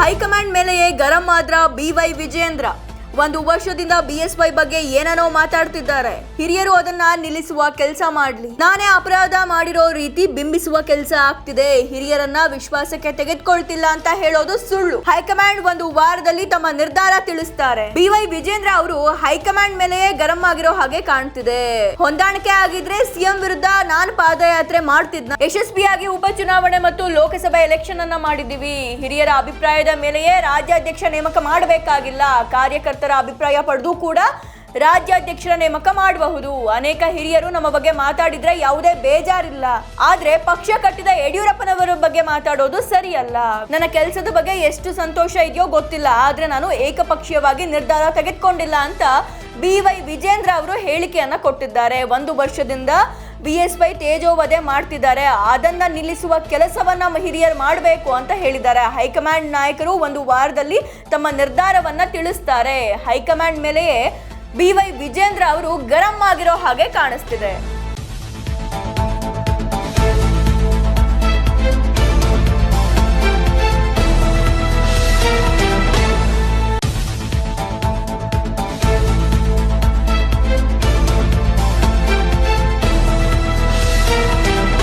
High command ಮೇಲೆಯೇ ಗರಂ ಆದ್ರ BY Vijendra. 1 ವರ್ಷದಿಂದ BSY ಬಗ್ಗೆ ಏನೇನೋ ಮಾತಾಡ್ತಿದ್ದಾರೆ. ಹಿರಿಯರು ಅದನ್ನ ನಿಲ್ಲಿಸುವ ಕೆಲಸ ಮಾಡ್ಲಿ. ನಾನೇ ಅಪರಾಧ ಮಾಡಿರೋ ರೀತಿ ಬಿಂಬಿಸುವ ಕೆಲಸ ಆಗ್ತಿದೆ. ಹಿರಿಯರನ್ನ ವಿಶ್ವಾಸಕ್ಕೆ ತೆಗೆದುಕೊಳ್ತಿಲ್ಲ ಅಂತ ಹೇಳೋದು ಸುಳ್ಳು. ಹೈಕಮಾಂಡ್ 1 ವಾರದಲ್ಲಿ ತಮ್ಮ ನಿರ್ಧಾರ ತಿಳಿಸ್ತಾರೆ. BY ವಿಜೇಂದ್ರ ಅವರು ಹೈಕಮಾಂಡ್ ಮೇಲೆಯೇ ಗರಂ ಆಗಿರೋ ಹಾಗೆ ಕಾಣ್ತಿದೆ. ಹೊಂದಾಣಿಕೆ ಆಗಿದ್ರೆ CM ವಿರುದ್ಧ ನಾನು ಪಾದಯಾತ್ರೆ ಮಾಡ್ತಿದ್ನ. ಯಶಸ್ವಿಯಾಗಿ ಉಪಚುನಾವಣೆ ಮತ್ತು ಲೋಕಸಭೆ ಎಲೆಕ್ಷನ್ ಅನ್ನ ಮಾಡಿದೀವಿ. ಹಿರಿಯರ ಅಭಿಪ್ರಾಯದ ಮೇಲೆಯೇ ರಾಜ್ಯಾಧ್ಯಕ್ಷ ನೇಮಕ ಮಾಡಬೇಕಾಗಿಲ್ಲ. ಕಾರ್ಯಕರ್ತರ ಅಭಿಪ್ರಾಯ ಪಡೆದು ಕೂಡ ರಾಜ್ಯಾಧ್ಯಕ್ಷರ ನೇಮಕ ಮಾಡಬಹುದು. ಅನೇಕ ಹಿರಿಯರು ನಮ್ಮ ಬಗ್ಗೆ ಮಾತಾಡಿದ್ರೆ ಯಾವುದೇ ಬೇಜಾರಿಲ್ಲ. ಆದ್ರೆ ಪಕ್ಷ ಕಟ್ಟಿದ ಯಡಿಯೂರಪ್ಪನವರ ಬಗ್ಗೆ ಮಾತಾಡೋದು ಸರಿಯಲ್ಲ. ನನ್ನ ಕೆಲಸದ ಬಗ್ಗೆ ಎಷ್ಟು ಸಂತೋಷ ಇದೆಯೋ ಗೊತ್ತಿಲ್ಲ, ಆದ್ರೆ ನಾನು ಏಕಪಕ್ಷೀಯವಾಗಿ ನಿರ್ಧಾರ ತೆಗೆದುಕೊಂಡಿಲ್ಲ ಅಂತ BY ವಿಜೇಂದ್ರ ಅವರು ಹೇಳಿಕೆಯನ್ನ ಕೊಟ್ಟಿದ್ದಾರೆ. 1 ವರ್ಷದಿಂದ BSY ತೇಜೋವಧೆ ಮಾಡ್ತಿದ್ದಾರೆ. ಅದನ್ನ ನಿಲ್ಲಿಸುವ ಕೆಲಸವನ್ನ ಹಿರಿಯರು ಮಾಡಬೇಕು ಅಂತ ಹೇಳಿದ್ದಾರೆ. ಹೈಕಮಾಂಡ್ ನಾಯಕರು 1 ವಾರದಲ್ಲಿ ತಮ್ಮ ನಿರ್ಧಾರವನ್ನ ತಿಳಿಸ್ತಾರೆ. ಹೈಕಮಾಂಡ್ ಮೇಲೆಯೇ BY ವಿಜೇಂದ್ರ ಅವರು ಗರಂ ಆಗಿರೋ ಹಾಗೆ ಕಾಣಿಸ್ತಿದೆ.